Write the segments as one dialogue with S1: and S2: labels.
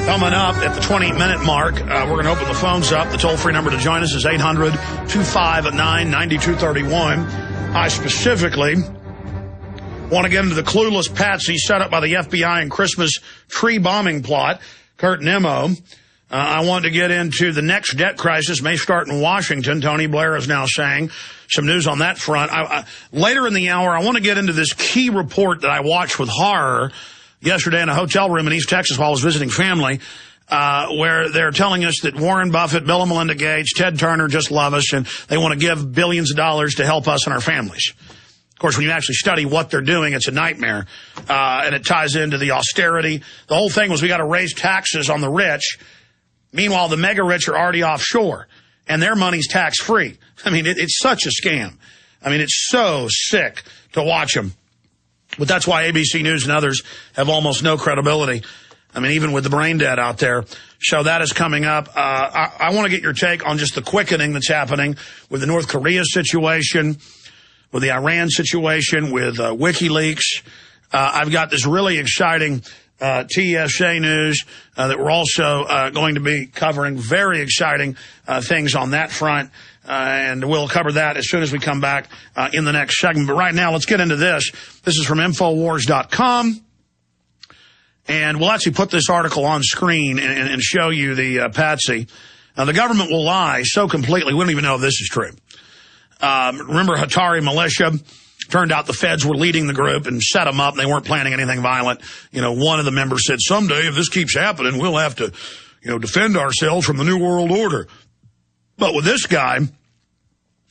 S1: Coming up at the 20-minute mark, we're going to open the phones up. The toll-free number to join us is 800-259-9231. I specifically want to get into the Clueless Patsy set up by the FBI and Christmas tree bombing plot. Kurt Nimmo. I want to get into the next debt crisis may start in Washington. Tony Blair is now saying some news on that front. Later in the hour, I want to get into this key report that I watched with horror yesterday in a hotel room in East Texas while I was visiting family, where they're telling us that Warren Buffett, Bill and Melinda Gates, Ted Turner just love us, and they want to give billions of dollars to help us and our families. Of course, when you actually study what they're doing, it's a nightmare, and it ties into the austerity. The whole thing was we got to raise taxes on the rich. Meanwhile, the mega-rich are already offshore, and their money's tax-free. I mean, it's such a scam. I mean, it's so sick to watch them. But that's why ABC News and others have almost no credibility. I mean, even with the brain dead out there. So that is coming up. I want to get your take on just the quickening that's happening with the North Korea situation, with the Iran situation, with WikiLeaks. I've got this really exciting TSA news that we're also going to be covering. Very exciting things on that front. And we'll cover that as soon as we come back in the next segment. But right now, let's get into this. This is from Infowars.com. And we'll actually put this article on screen and show you the Patsy. The government will lie so completely, we don't even know if this is true. Remember Hatari militia? Turned out the feds were leading the group and set them up. They weren't planning anything violent. You know, one of the members said, someday if this keeps happening, we'll have to, defend ourselves from the New World Order. But with this guy,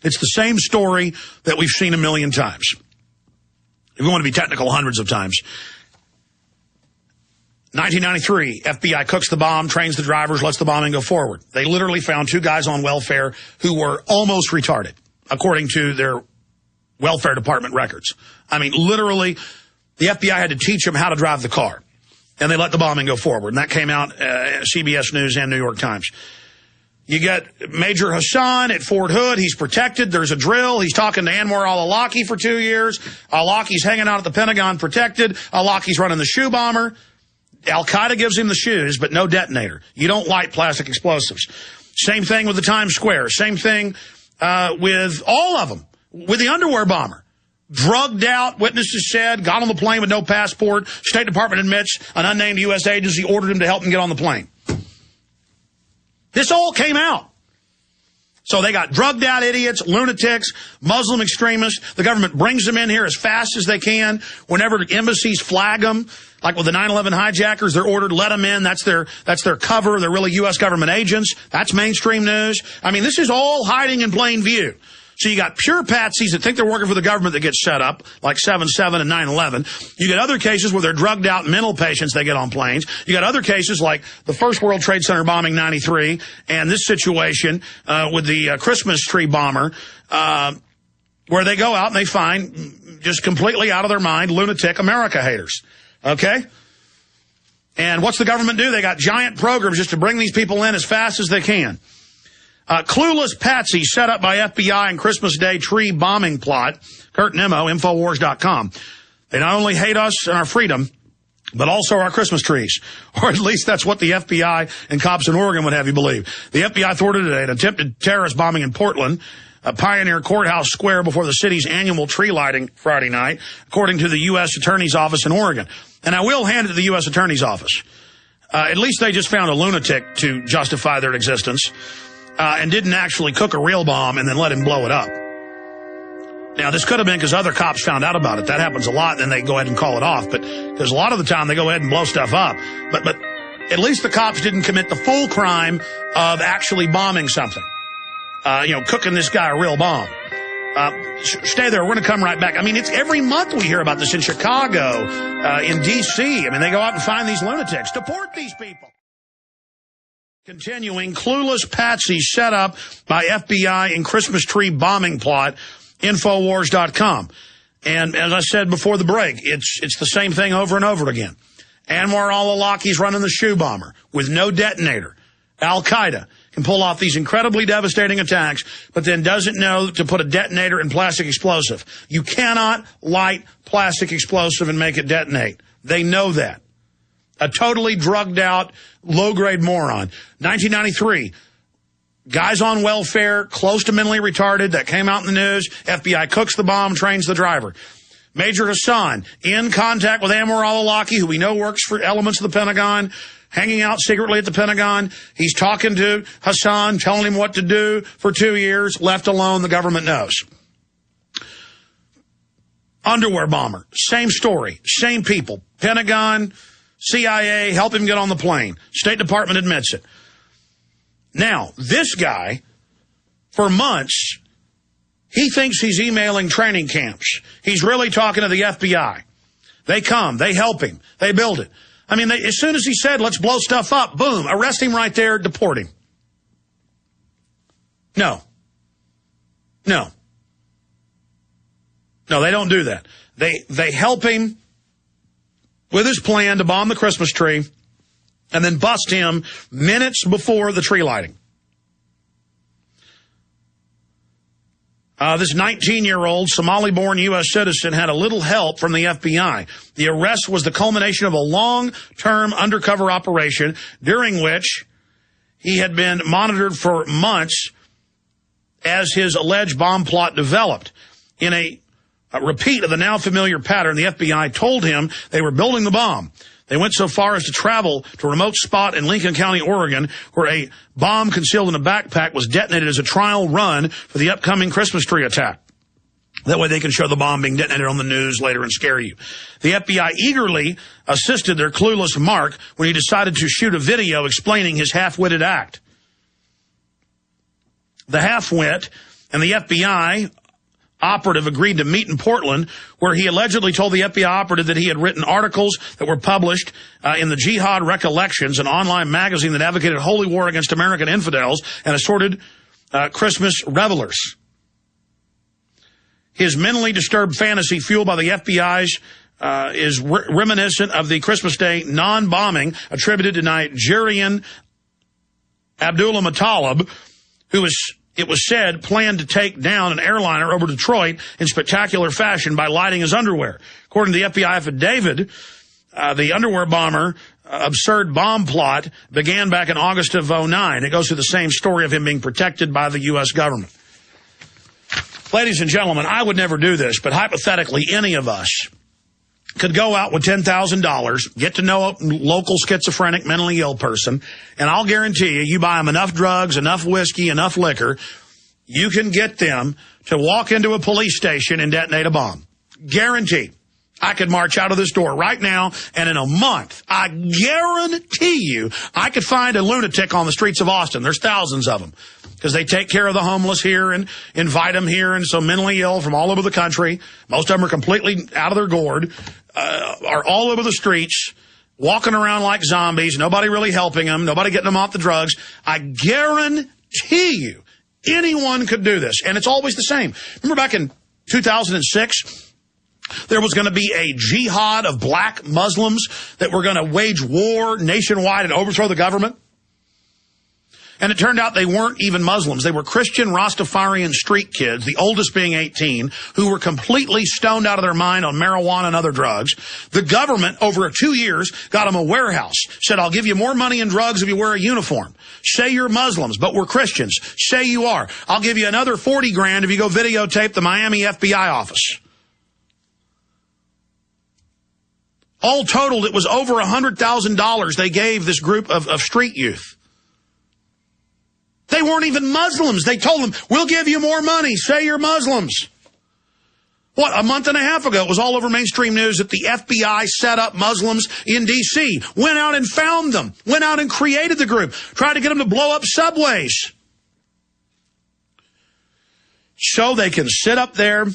S1: it's the same story that we've seen a million times. If we want to be technical, hundreds of times. 1993, FBI cooks the bomb, trains the drivers, lets the bombing go forward. They literally found two guys on welfare who were almost retarded, according to their welfare department records. I mean, literally, the FBI had to teach them how to drive the car. And they let the bombing go forward. And that came out CBS News and New York Times. You get Major Hassan at Fort Hood. He's protected. There's a drill. He's talking to Anwar al-Awlaki for 2 years. Al-Awlaki's hanging out at the Pentagon protected. Al-Awlaki's running the shoe bomber. Al-Qaeda gives him the shoes, but no detonator. You don't light plastic explosives. Same thing with the Times Square. Same thing with all of them. With the underwear bomber. Drugged out, witnesses said, got on the plane with no passport. State Department admits an unnamed U.S. agency ordered him to help him get on the plane. This all came out. So they got drugged out idiots, lunatics, Muslim extremists. The government brings them in here as fast as they can. Whenever embassies flag them, like with the 9/11 hijackers, they're ordered, let them in. That's their cover. They're really U.S. government agents. That's mainstream news. I mean, this is all hiding in plain view. So you got pure patsies that think they're working for the government that get set up, like 7/7 and 9/11. You get other cases where they're drugged out mental patients they get on planes. You got other cases like the first World Trade Center bombing 93 and this situation with the Christmas tree bomber where they go out and they find just completely out of their mind lunatic America haters. Okay? And what's the government do? They got giant programs just to bring these people in as fast as they can. Clueless Patsy set up by FBI and Christmas Day tree bombing plot. Kurt Nimmo, Infowars.com. They not only hate us and our freedom, but also our Christmas trees. Or at least that's what the FBI and cops in Oregon would have you believe. The FBI thwarted an attempted terrorist bombing in Portland, a Pioneer Courthouse Square before the city's annual tree lighting Friday night, according to the U.S. Attorney's Office in Oregon. And I will hand it to the U.S. Attorney's Office. At least they just found a lunatic to justify their existence. And didn't actually cook a real bomb and then let him blow it up. Now, this could have been because other cops found out about it. That happens a lot, then they go ahead and call it off. But because a lot of the time they go ahead and blow stuff up. But at least the cops didn't commit the full crime of actually bombing something. Cooking this guy a real bomb. Stay there. We're going to come right back. I mean, it's every month we hear about this in Chicago, in D.C. I mean, they go out and find these lunatics. Deport these people. Continuing, Clueless Patsy set up by FBI in Christmas tree bombing plot, Infowars.com. And as I said before the break, it's the same thing over and over again. Anwar al-Awlaki's running the shoe bomber with no detonator. Al-Qaeda can pull off these incredibly devastating attacks, but then doesn't know to put a detonator in plastic explosive. You cannot light plastic explosive and make it detonate. They know that. A totally drugged out, low-grade moron. 1993, guys on welfare, close to mentally retarded, that came out in the news. FBI cooks the bomb, trains the driver. Major Hassan, in contact with Anwar al-Awlaki, who we know works for elements of the Pentagon, hanging out secretly at the Pentagon. He's talking to Hassan, telling him what to do for 2 years. Left alone, the government knows. Underwear bomber, same story, same people. Pentagon, CIA, help him get on the plane. State Department admits it. Now, this guy, for months, he thinks he's emailing training camps. He's really talking to the FBI. They come, they help him, they build it. I mean, as soon as he said, let's blow stuff up, boom, arrest him right there, deport him. No. No. No, they don't do that. They help him with his plan to bomb the Christmas tree and then bust him minutes before the tree lighting. This 19-year-old Somali-born U.S. citizen had a little help from the FBI. The arrest was the culmination of a long-term undercover operation during which he had been monitored for months as his alleged bomb plot developed. In a repeat of the now familiar pattern, the FBI told him they were building the bomb. They went so far as to travel to a remote spot in Lincoln County, Oregon, where a bomb concealed in a backpack was detonated as a trial run for the upcoming Christmas tree attack. That way they can show the bomb being detonated on the news later and scare you. The FBI eagerly assisted their clueless Mark when he decided to shoot a video explaining his half-witted act. The half-wit and the FBI operative agreed to meet in Portland, where he allegedly told the FBI operative that he had written articles that were published in the Jihad Recollections, an online magazine that advocated holy war against American infidels and assorted Christmas revelers. His mentally disturbed fantasy, fueled by the FBI's, is reminiscent of the Christmas Day non-bombing attributed to Nigerian Abdullah Muttalib, who was, it was said, planned to take down an airliner over Detroit in spectacular fashion by lighting his underwear. According to the FBI affidavit, the underwear bomber absurd bomb plot began back in August of 2009. It goes through the same story of him being protected by the U.S. government. Ladies and gentlemen, I would never do this, but hypothetically, any of us could go out with $10,000, get to know a local schizophrenic, mentally ill person, and I'll guarantee you, you buy them enough drugs, enough whiskey, enough liquor, you can get them to walk into a police station and detonate a bomb. Guaranteed. I could march out of this door right now, and in a month, I guarantee you, I could find a lunatic on the streets of Austin. There's thousands of them, because they take care of the homeless here and invite them here, and so mentally ill from all over the country, most of them are completely out of their gourd, are all over the streets, walking around like zombies, nobody really helping them, nobody getting them off the drugs. I guarantee you, anyone could do this, and it's always the same. Remember back in 2006, there was going to be a jihad of black Muslims that were going to wage war nationwide and overthrow the government? And it turned out they weren't even Muslims. They were Christian Rastafarian street kids, the oldest being 18, who were completely stoned out of their mind on marijuana and other drugs. The government, over 2 years, got them a warehouse, said, I'll give you more money and drugs if you wear a uniform. Say you're Muslims, but we're Christians. Say you are. I'll give you another 40 grand if you go videotape the Miami FBI office. All totaled, it was over $100,000 they gave this group of street youth. They weren't even Muslims. They told them, we'll give you more money. Say you're Muslims. What, a month and a half ago, it was all over mainstream news that the FBI set up Muslims in D.C., went out and found them, went out and created the group, tried to get them to blow up subways. So they can sit up there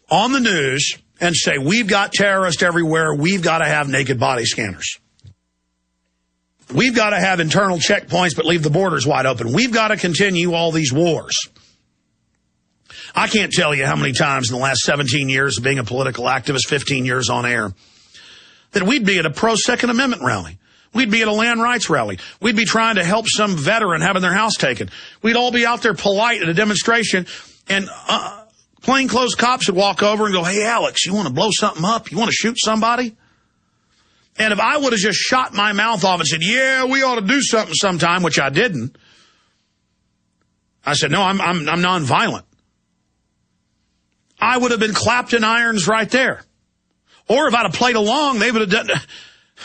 S1: on the news and say, we've got terrorists everywhere, we've got to have naked body scanners. We've got to have internal checkpoints but leave the borders wide open. We've got to continue all these wars. I can't tell you how many times in the last 17 years of being a political activist, 15 years on air, that we'd be at a pro-Second Amendment rally. We'd be at a land rights rally. We'd be trying to help some veteran having their house taken. We'd all be out there polite at a demonstration, and plainclothes cops would walk over and go, hey, Alex, you want to blow something up? You want to shoot somebody? And if I would have just shot my mouth off and said, yeah, we ought to do something sometime, which I didn't, I said, no, I'm nonviolent, I would have been clapped in irons right there. Or if I'd have played along, they would have done.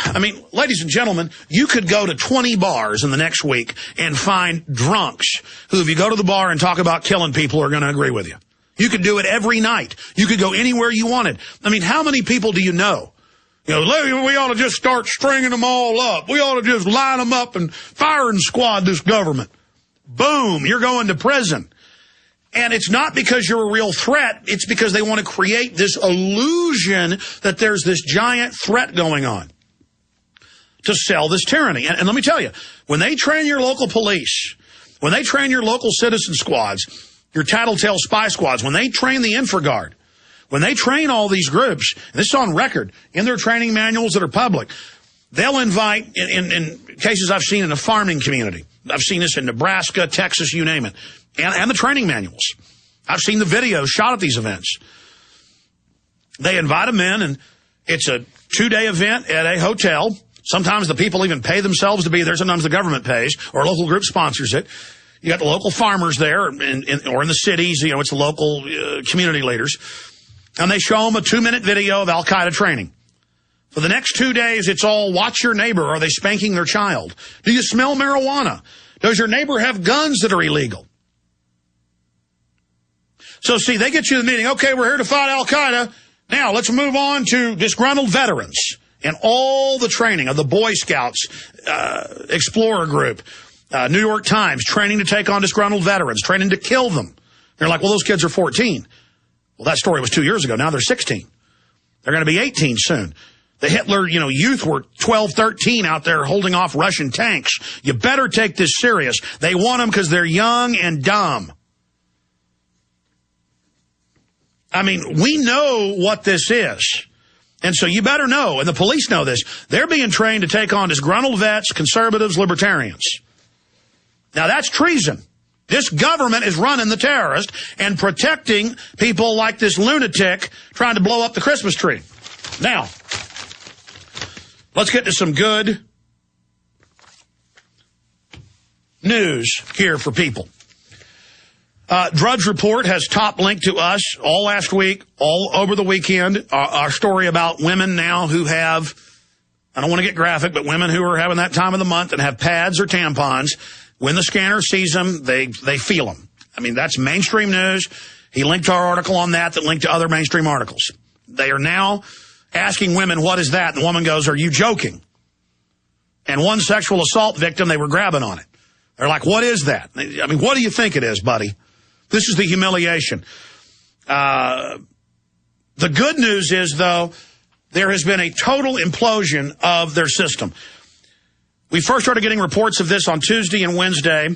S1: I mean, ladies and gentlemen, you could go to 20 bars in the next week and find drunks who, if you go to the bar and talk about killing people, are going to agree with you. You could do it every night. You could go anywhere you wanted. I mean, how many people do you know? You know, we ought to just start stringing them all up. We ought to just line them up and firing squad this government. Boom, you're going to prison. And it's not because you're a real threat. It's because they want to create this illusion that there's this giant threat going on to sell this tyranny. And let me tell you, when they train your local police, when they train your local citizen squads, your tattletale spy squads, when they train the InfraGard, when they train all these groups, and this is on record in their training manuals that are public, they'll invite, in cases I've seen in the farming community, I've seen this in Nebraska, Texas, you name it, and the training manuals. I've seen the videos shot at these events. They invite them in, and it's a 2-day event at a hotel. Sometimes the people even pay themselves to be there. Sometimes the government pays, or a local group sponsors it. You got the local farmers there, or in the cities. You know, it's the local community leaders. And they show them a 2-minute video of Al-Qaeda training. For the next 2 days, it's all, watch your neighbor. Are they spanking their child? Do you smell marijuana? Does your neighbor have guns that are illegal? So, see, they get you to the meeting. Okay, we're here to fight Al-Qaeda. Now, let's move on to disgruntled veterans and all the training of the Boy Scouts, Explorer Group, New York Times, training to take on disgruntled veterans, training to kill them. You're like, well, those kids are 14. Well, that story was 2 years ago. Now they're 16. They're going to be 18 soon. The Hitler, youth were 12, 13 out there holding off Russian tanks. You better take this serious. They want them because they're young and dumb. I mean, we know what this is. And so you better know, and the police know this. They're being trained to take on disgruntled vets, conservatives, libertarians. Now, that's treason. This government is running the terrorist and protecting people like this lunatic trying to blow up the Christmas tree. Now, let's get to some good news here for people. Drudge Report has top linked to us all last week, all over the weekend, our story about women now who have, I don't want to get graphic, but women who are having that time of the month and have pads or tampons. When the scanner sees them, they feel them. I mean, that's mainstream news. He linked to our article on that linked to other mainstream articles. They are now asking women, what is that? And the woman goes, are you joking? And one sexual assault victim, they were grabbing on it. They're like, what is that? I mean, what do you think it is, buddy? This is the humiliation. The good news is, though, there has been a total implosion of their system. We first started getting reports of this on Tuesday and Wednesday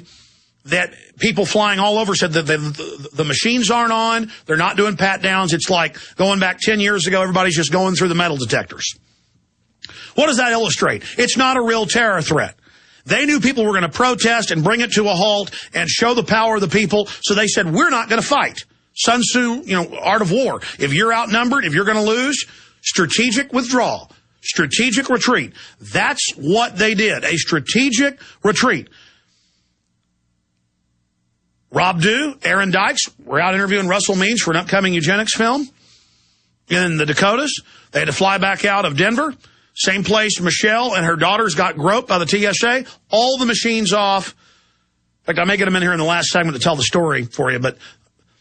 S1: that people flying all over said that the machines aren't on. They're not doing pat-downs. It's like going back 10 years ago, everybody's just going through the metal detectors. What does that illustrate? It's not a real terror threat. They knew people were going to protest and bring it to a halt and show the power of the people, so they said, we're not going to fight. Sun Tzu, art of war. If you're outnumbered, if you're going to lose, strategic withdrawal. Strategic retreat. That's what they did. A strategic retreat. Rob Dew, Aaron Dykes were out interviewing Russell Means for an upcoming eugenics film in the Dakotas. They had to fly back out of Denver. Same place Michelle and her daughters got groped by the TSA. All the machines off. In fact, I may get them in here in the last segment to tell the story for you, but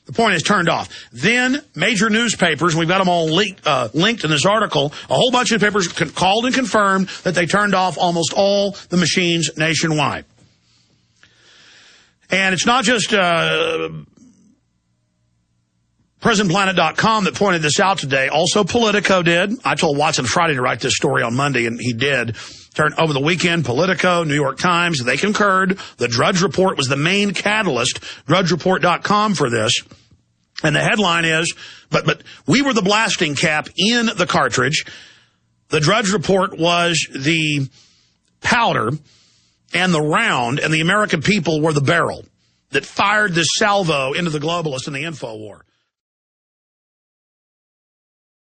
S1: the point is turned off. Then major newspapers, and we've got them all linked in this article, a whole bunch of papers called and confirmed that they turned off almost all the machines nationwide. And it's not just PrisonPlanet.com that pointed this out today. Also, Politico did. I told Watson Friday to write this story on Monday, and he did. Over the weekend, Politico, New York Times, they concurred. The Drudge Report was the main catalyst, DrudgeReport.com, for this. And the headline is, but we were the blasting cap in the cartridge. The Drudge Report was the powder and the round, and the American people were the barrel that fired this salvo into the globalists in the info war.